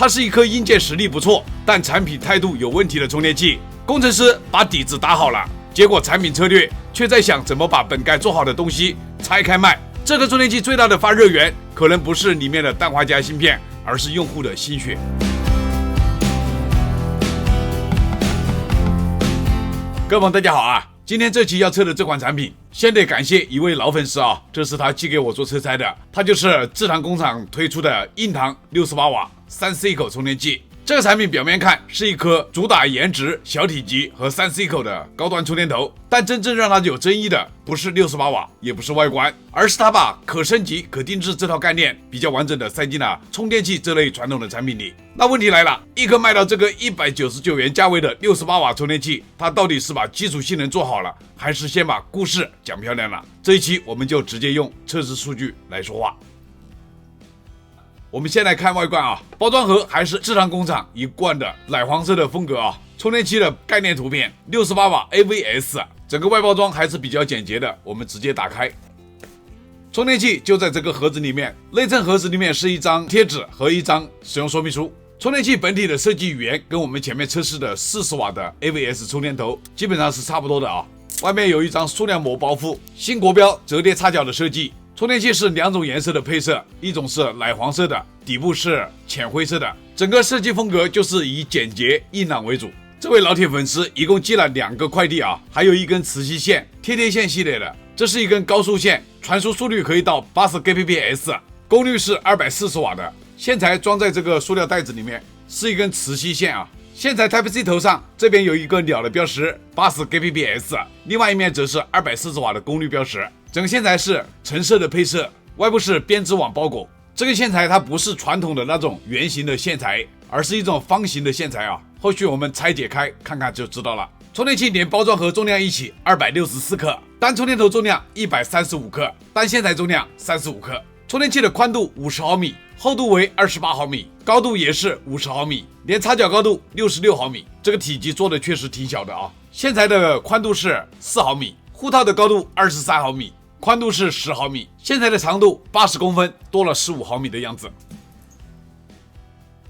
它是一颗硬件实力不错，但产品态度有问题的充电器。工程师把底子打好了，结果产品策略却在想怎么把本该做好的东西拆开卖。这颗充电器最大的发热源可能不是里面的氮化镓芯片，而是用户的心血。各位朋友大家好啊！今天这期要测的这款产品，先得感谢一位老粉丝啊，这是他寄给我做测拆的，它就是智堂工厂推出的硬糖68瓦3C 口充电器。这个产品表面看是一颗主打颜值、小体积和3C 口的高端充电头，但真正让它有争议的不是68瓦，也不是外观，而是它把可升级、可定制这套概念比较完整的塞进了充电器这类传统的产品里。那问题来了，一颗卖到这个199元价位的68瓦充电器，它到底是把基础性能做好了，还是先把故事讲漂亮了？这一期我们就直接用测试数据来说话。我们先来看外观啊，包装盒还是智堂工厂一贯的奶黄色的风格啊。充电器的概念图片68瓦 AVS， 整个外包装还是比较简洁的。我们直接打开，充电器就在这个盒子里面，内衬盒子里面是一张贴纸和一张使用说明书。充电器本体的设计语言跟我们前面测试的40瓦的 AVS 充电头基本上是差不多的啊。外面有一张塑料膜包覆，新国标折叠插脚的设计。充电器是两种颜色的配色，一种是奶黄色的，底部是浅灰色的。整个设计风格就是以简洁硬朗为主。这位老铁粉丝一共寄了2个快递啊，还有一根磁吸线，贴线系列的。这是一根高速线，传输速率可以到80 Kbps， 功率是240瓦的。线材装在这个塑料袋子里面，是一根磁吸线啊。线材 Type-C 头上这边有一个鸟的标识80 Kbps， 另外一面则是240瓦的功率标识。整个线材是橙色的配色，外部是编织网包裹。这个线材它不是传统的那种圆形的线材，而是一种方形的线材啊。后续我们拆解开看看就知道了。充电器连包装盒重量一起264克，单充电头重量135克，单线材重量35克。充电器的宽度50毫米，厚度为28毫米，高度也是50毫米，连插脚高度66毫米。这个体积做的确实挺小的啊。线材的宽度是4毫米，护套的高度23毫米，宽度是10毫米，线材的长度80公分，多了15毫米的样子。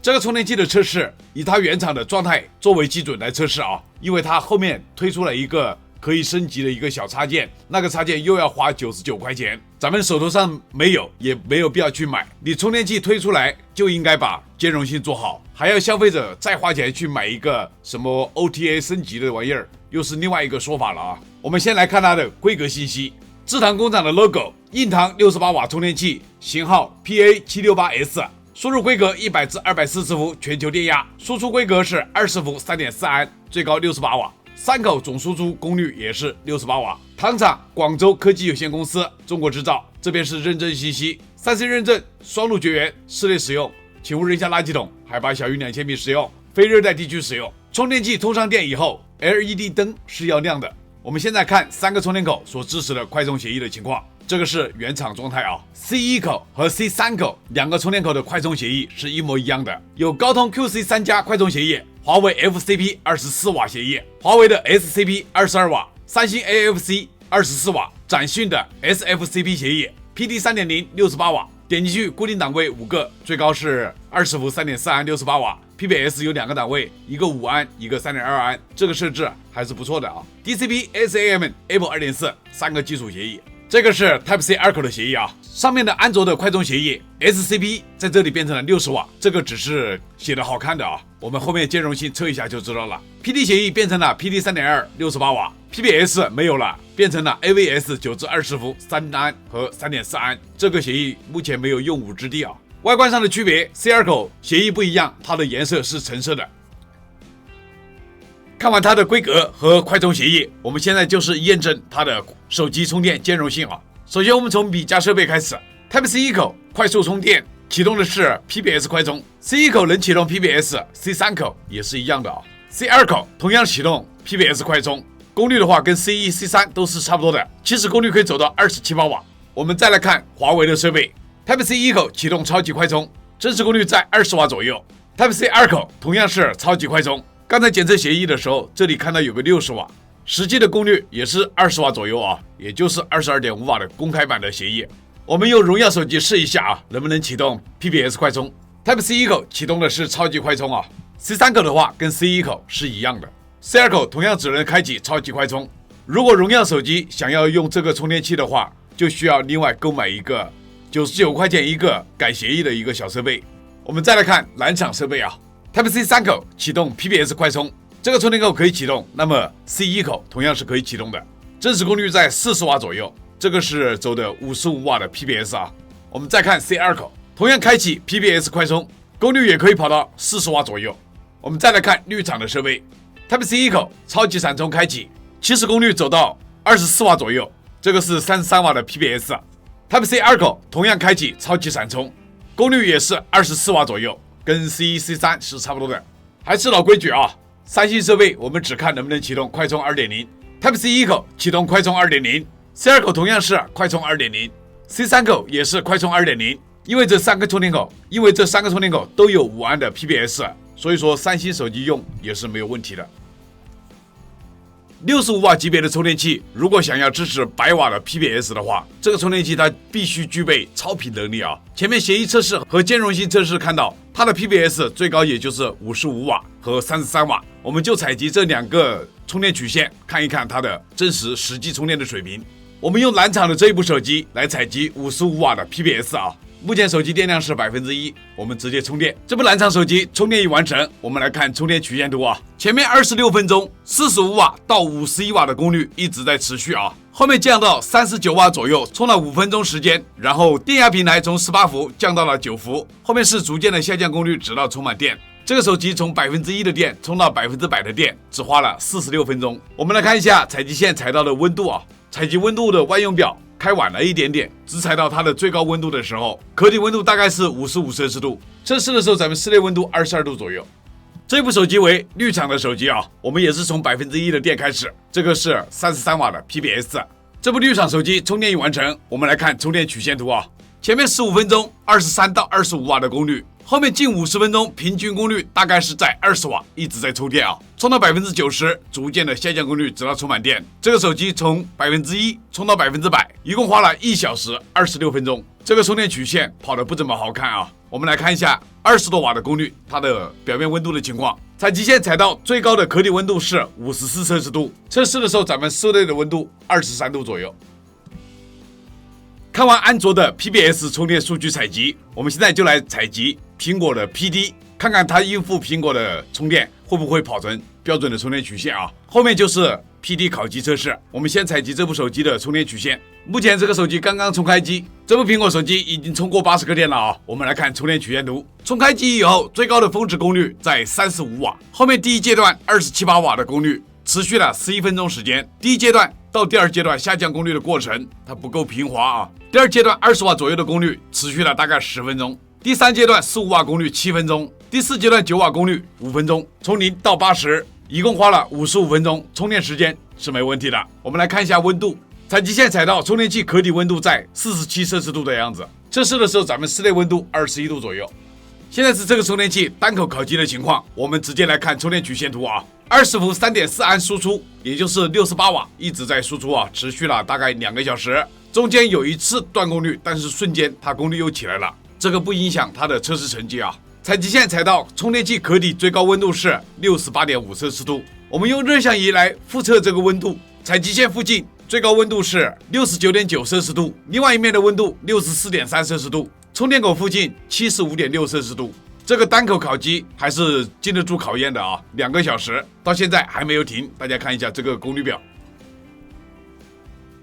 这个充电器的测试以它原厂的状态作为基准来测试啊，因为它后面推出了一个可以升级的一个小插件，那个插件又要花99块钱，咱们手头上没有，也没有必要去买。你充电器推出来就应该把兼容性做好，还要消费者再花钱去买一个什么 OTA 升级的玩意儿，又是另外一个说法了啊。我们先来看它的规格信息。智堂工厂的 logo， 硬糖68瓦充电器，型号 PA768S， 输入规格100至240伏全球电压，输出规格是20伏 3.4 安，最高68瓦，3口总输出功率也是68瓦。糖厂广州科技有限公司，中国制造。这边是认证信息，3C 认证，双路绝缘，室内使用，请勿扔下垃圾桶，海拔小于2000米使用，非热带地区使用。充电器通上电以后 ，LED 灯是要亮的。我们现在看3个充电口所支持的快充协议的情况，这个是原厂状态啊。C1 口和 C3 口2个充电口的快充协议是一模一样的，有高通 QC3+ 快充协议，华为 FCP 24瓦协议，华为的 SCP 22瓦，三星 AFC 24瓦，展讯的 SFCP 协议 PD 3.0 68瓦，点进去固定档位5个，最高是20伏 3.4 安68瓦。PBS 有2个档位，一个5安，一个3.2安，这个设置还是不错的啊。DCP SAM Apple 2.4 3个基础协议，这个是 Type-C 2口的协议啊。上面的安卓的快充协议 SCP 在这里变成了60瓦，这个只是写的好看的啊，我们后面兼容性测一下就知道了。PD 协议变成了 PD 3.2 68瓦， PBS 没有了，变成了 AVS 9至20伏3安和 3.4 安，这个协议目前没有用武之地啊。外观上的区别 ，C2 口协议不一样，它的颜色是橙色的。看完它的规格和快充协议，我们现在就是验证它的手机充电兼容性啊。首先我们从比价设备开始 ，Type-C 1口快速充电启动的是 PBS 快充 ，C1 口能启动 PBS，C3 口也是一样的啊。C2 口同样启动 PBS 快充，功率的话跟 C1、C3 都是差不多的，起始功率可以走到27瓦。我们再来看华为的设备。Type-C 1口启动超级快充，真实功率在20瓦左右。Type-C 2口同样是超级快充，刚才检测协议的时候，这里看到有个60瓦，实际的功率也是20瓦左右啊，也就是22.5瓦的公开版的协议。我们用荣耀手机试一下啊，能不能启动 PBS 快充。Type-C 口启动的是超级快充啊 ，C3 口的话跟 C1 口是一样的。C2 口同样只能开启超级快充。如果荣耀手机想要用这个充电器的话，就需要另外购买一个99块钱一个改协议的一个小设备。我们再来看蓝厂设备啊 ，Type-C 3口启动 PPS 快充，这个充电口可以启动，那么 C1 口同样是可以启动的，真实功率在40瓦左右，这个是走的55瓦的 PPS 啊。我们再看 C2 口，同样开启 PPS 快充，功率也可以跑到40瓦左右。我们再来看绿厂的设备 ，Type-C 1口超级闪充开启，起始功率走到24瓦左右，这个是33瓦的 PPS 啊。Type-C 2口同样开启超级闪充，功率也是24瓦左右，跟 C1、C3 是差不多的。还是老规矩啊，三星设备我们只看能不能启动快充 2.0。Type-C 1口启动快充 2.0，C2 口同样是快充 2.0，C3 口也是快充 2.0。因为这三个充电口都有5安的 PPS， 所以说三星手机用也是没有问题的。65瓦级别的充电器，如果想要支持100瓦的 PPS 的话，这个充电器它必须具备超频能力啊。前面协议测试和兼容性测试看到，它的 PPS 最高也就是55瓦和33瓦，我们就采集这2个充电曲线，看一看它的实际充电的水平。我们用蓝厂的这一部手机来采集55瓦的 PPS 啊。目前手机电量是1%，我们直接充电。这部蓝厂手机充电已完成，我们来看充电曲线图啊。前面26分钟，45瓦到51瓦的功率一直在持续啊，后面降到39瓦左右，充了5分钟时间，然后电压平台从18伏降到了9伏，后面是逐渐的下降功率，直到充满电。这个手机从1%的电充到100%的电，只花了46分钟。我们来看一下采集线采到的温度啊，采集温度的万用表开晚了一点点，只采到它的最高温度的时候，壳体温度大概是55摄氏度。测试的时候，咱们室内温度22度左右。这部手机为绿厂的手机啊，我们也是从1%的电开始，这个是33瓦的 PPS。这部绿厂手机充电已完成，我们来看充电曲线图啊。前面15分钟23到25瓦的功率，后面近50分钟平均功率大概是在20瓦，一直在充电啊，充到90%，逐渐的下降功率，直到充满电。这个手机从1%充到100%，一共花了1小时26分钟。这个充电曲线跑得不怎么好看啊。我们来看一下20多瓦的功率，它的表面温度的情况。采集线采到最高的壳体温度是54摄氏度，测试的时候咱们室内的温度23度左右。看完安卓的 PPS 充电数据采集，我们现在就来采集苹果的 PD， 看看它应付苹果的充电会不会跑成标准的充电曲线啊。后面就是 PD 烤机测试。我们先采集这部手机的充电曲线。目前这个手机刚刚充开机，这部苹果手机已经充过80个电了啊。我们来看充电曲线图。充开机以后，最高的峰值功率在35瓦，后面第一阶段27、8瓦的功率，持续了11分钟时间。第一阶段到第二阶段下降功率的过程，它不够平滑啊。第二阶段20瓦左右的功率，持续了大概10分钟。第三阶段15瓦功率7分钟，第四阶段9瓦功率5分钟，从0到80，一共花了55分钟，充电时间是没问题的。我们来看一下温度，采集线采到充电器壳体温度在47摄氏度的样子，测试的时候咱们室内温度21度左右。现在是这个充电器单口烤机的情况，我们直接来看充电曲线图啊。20伏3.4安输出，也就是68瓦，一直在输出啊，持续了大概2个小时。中间有一次断功率，但是瞬间它功率又起来了，这个不影响它的测试成绩啊。采集线采到充电器壳体最高温度是68.5摄氏度，我们用热像仪来复测这个温度，采集线附近最高温度是69.9摄氏度，另外一面的温度64.3摄氏度，充电口附近75.6摄氏度。这个单口烤机还是经得住考验的啊，2个小时到现在还没有停，大家看一下这个功率表。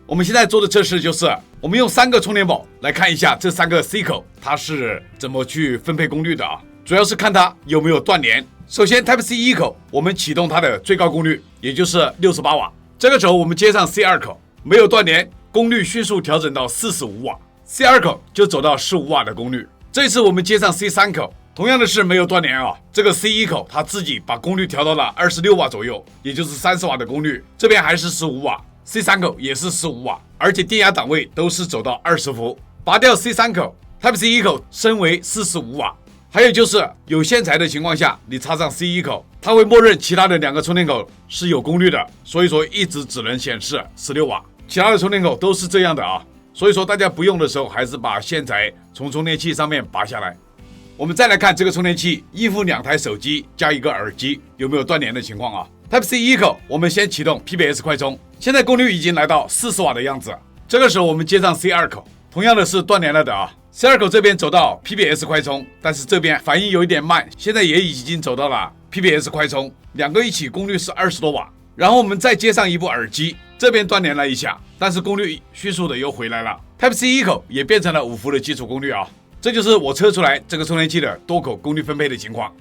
我们现在做的测试就是，我们用3个充电宝来看一下这3个 C 口它是怎么去分配功率的啊，主要是看它有没有断连。首先 Type-C 1口，我们启动它的最高功率，也就是68瓦，这个时候我们接上 C2 口，没有断连，功率迅速调整到45瓦， C2 口就走到15瓦的功率。这次我们接上 C3 口，同样的是没有断连啊，这个 C1 口它自己把功率调到了26瓦左右，也就是30瓦的功率，这边还是15瓦，C3 口也是15瓦，而且电压档位都是走到20伏。拔掉 C3 口 ，Type-C 1口升为45瓦。还有就是有线材的情况下，你插上 C1 口，它会默认其他的2个充电口是有功率的，所以说一直只能显示16瓦，其他的充电口都是这样的啊。所以说大家不用的时候，还是把线材从充电器上面拔下来。我们再来看这个充电器应付2台手机加一个耳机有没有断连的情况啊。Type-C 一口，我们先启动 PBS 快充，现在功率已经来到40瓦的样子。这个时候我们接上 C2 口，同样的是断连了的啊。C2 口这边走到 PBS 快充，但是这边反应有一点慢，现在也已经走到了 PBS 快充，两个一起功率是20多瓦。然后我们再接上一部耳机，这边断连了一下，但是功率迅速的又回来了。Type-C 一口也变成了5伏的基础功率啊。这就是我测出来这个充电器的多口功率分配的情况。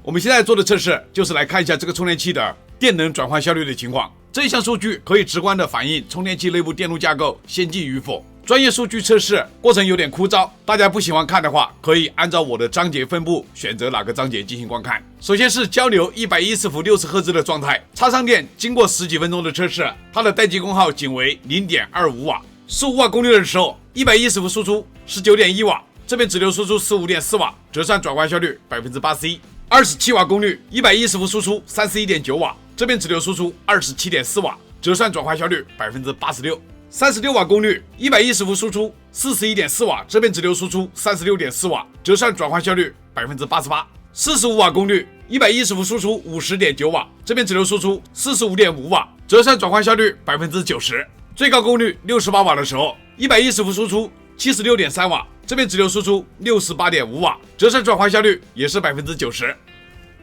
我们现在做的测试就是来看一下这个充电器的电能转换效率的情况。这一项数据可以直观的反映充电器内部电路架构先进与否。专业数据测试过程有点枯燥，大家不喜欢看的话，可以按照我的章节分布选择哪个章节进行观看。首先是交流110伏60赫兹的状态，插上电，经过10几分钟的测试，它的待机功耗仅为 0.25 瓦。15瓦功率的时候，110伏输出 19.1 瓦，这边直流输出 15.4 瓦，折算转换效率 81%。27瓦功率110伏输出 31.9 瓦，这边直流输出 27.4 瓦，折算转换效率 86%。36瓦功率110伏输出 41.4 瓦，这边直流输出 36.4 瓦，折算转换效率 88%。45瓦功率110伏输出 50.9 瓦，这边直流输出 45.5 瓦，折算转换效率 90%。最高功率68瓦的时候，110伏输出 76.3 瓦，这边直流输出 68.5 瓦，折算转换效率也是 90%。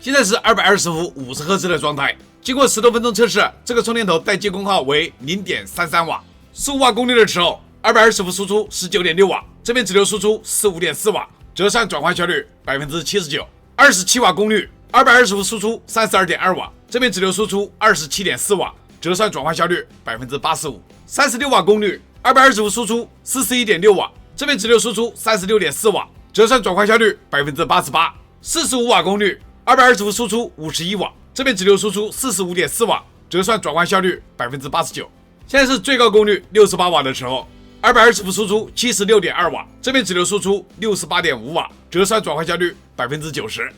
现在是220伏50赫兹的状态，经过10多分钟测试，这个充电头待机功耗为 0.33 瓦。15瓦功率的时候，220伏输出 19.6 瓦，这边直流输出 15.4 瓦，折算转换效率 79%。27瓦功率220伏输出 32.2 瓦，这边直流输出 27.4 瓦，折算转换效率 85%。36瓦功率220伏输出 41.6 瓦，这边直流输出 36.4 瓦，折算转换效率 88%。45瓦功率220伏输出51瓦，这边直流输出 45.4 瓦，折算转换效率 89%。现在是最高功率68瓦的时候，220伏输出 76.2 瓦，这边直流输出 68.5 瓦，折算转换效率 90%。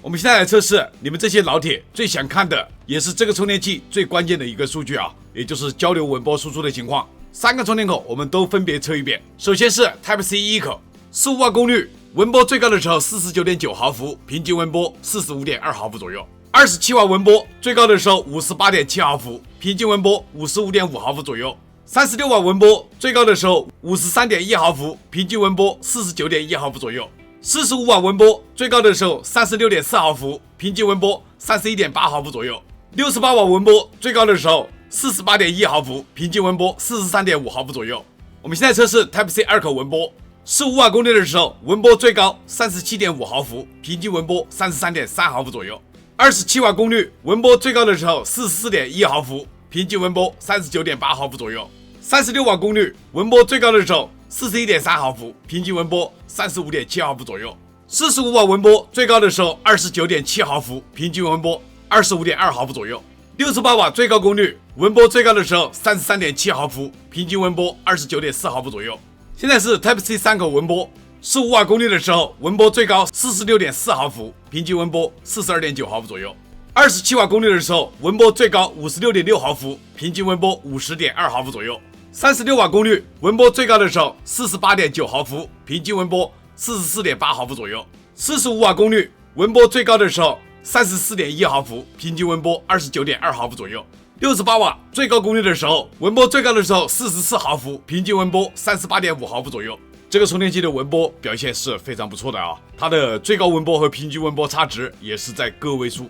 我们现在来测试你们这些老铁最想看的，也是这个充电器最关键的一个数据啊，也就是交流文波输出的情况。3个充电口我们都分别测一遍。首先是 Type-C 一口，15瓦功率，文波最高的时候 49.9 毫伏，平均文波 45.2 毫伏左右。27瓦文波最高的时候 58.7 毫伏，平均文波 55.5 毫伏左右。36瓦文波最高的时候 53.1 毫伏，平均文波 49.1 毫伏左右。45瓦文波最高的时候 36.4 毫伏，平均文波 31.8 毫伏左右。68瓦文波最高的时候 48.1 毫伏，平均文波 43.5 毫伏左右。我们现在测试 Type-C 2口文波，15瓦功率的时候文波最高 37.5 毫伏，平均文波 33.3 毫伏左右。27瓦功率文波最高的时候 44.1 毫伏，平均文波 39.8 毫伏左右。36瓦功率文波最高的时候 41.3 毫伏，平均文波 35.7 毫伏左右。45瓦文波最高的时候 29.7 毫伏，平均文波 25.2 毫伏左右。68瓦最高功率文波最高的时候 33.7 毫伏，平均文波 29.4 毫伏左右。现在是 Type-C 3口文波，15瓦功率的时候文波最高 46.4 毫伏，平均文波 42.9 毫伏左右。27瓦功率的时候文波最高 56.6 毫伏，平均文波 50.2 毫伏左右。36瓦功率文波最高的时候 48.9 毫伏，平均文波 44.8 毫伏左右。45瓦功率文波最高的时候 34.1 毫伏，平均文波 29.2 毫伏左右。68瓦最高功率的时候文波最高的时候44毫伏，平均文波 38.5 毫伏左右。这个充电器的文波表现是非常不错的啊，它的最高文波和平均文波差值也是在个位数。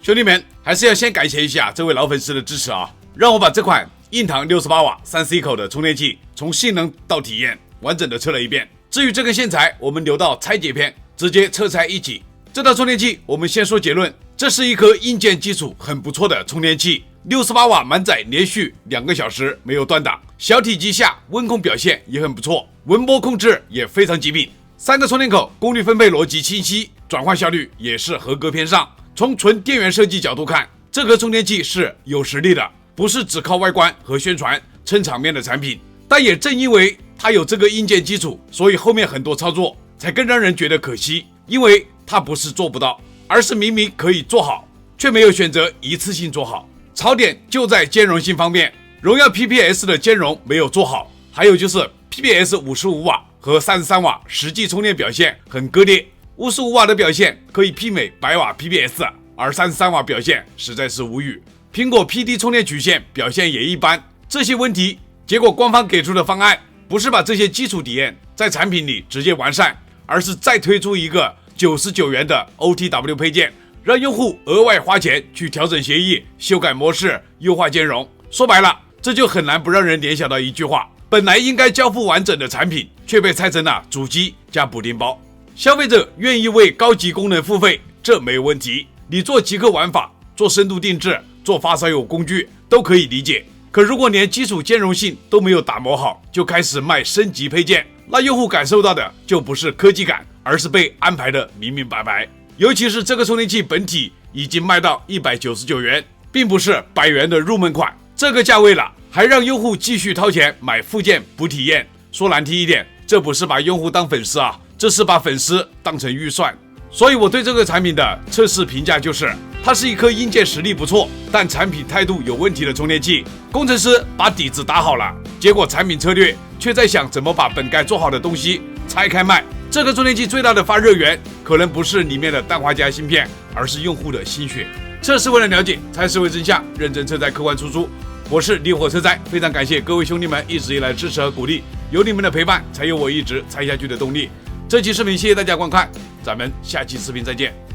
兄弟们，还是要先感谢一下这位老粉丝的支持啊，让我把这款硬糖68瓦 3C 口的充电器从性能到体验完整的测了一遍。至于这根线材，我们留到拆解篇直接测拆一起。这套充电器我们先说结论，这是一颗硬件基础很不错的充电器，68瓦满载连续2个小时没有断档，小体积下温控表现也很不错，文波控制也非常机敏。3个充电口功率分配逻辑清晰，转换效率也是合格偏上。从纯电源设计角度看，这颗充电器是有实力的，不是只靠外观和宣传撑场面的产品。但也正因为它有这个硬件基础，所以后面很多操作才更让人觉得可惜，因为它不是做不到，而是明明可以做好，却没有选择一次性做好。槽点就在兼容性方面，荣耀 PPS 的兼容没有做好，还有就是 PBS 55瓦和33瓦实际充电表现很割裂，55瓦的表现可以媲美100瓦 PBS， 而33瓦表现实在是无语。苹果 PD 充电曲线表现也一般，这些问题，结果官方给出的方案不是把这些基础体验在产品里直接完善，而是再推出一个99元的 OTW 配件，让用户额外花钱去调整协议、修改模式、优化兼容。说白了，这就很难不让人联想到一句话：本来应该交付完整的产品，却被拆成了主机加补丁包。消费者愿意为高级功能付费，这没有问题。你做极客玩法，做深度定制，做发烧友工具都可以理解。可如果连基础兼容性都没有打磨好，就开始卖升级配件，那用户感受到的就不是科技感，而是被安排的明明白白。尤其是这个充电器本体已经卖到199元，并不是100元的入门款，这个价位了，还让用户继续掏钱买附件补体验。说难听一点，这不是把用户当粉丝啊，这是把粉丝当成预算。所以我对这个产品的测试评价就是，它是一颗硬件实力不错，但产品态度有问题的充电器。工程师把底子打好了，结果产品策略却在想怎么把本该做好的东西拆开卖。这颗充电器最大的发热源可能不是里面的氮化镓芯片，而是用户的心血。测试为了了解，才是为真相，认真车载客观出租。我是烈火车载，非常感谢各位兄弟们一直以来支持和鼓励，有你们的陪伴，才有我一直拆下去的动力。这期视频谢谢大家观看，咱们下期视频再见。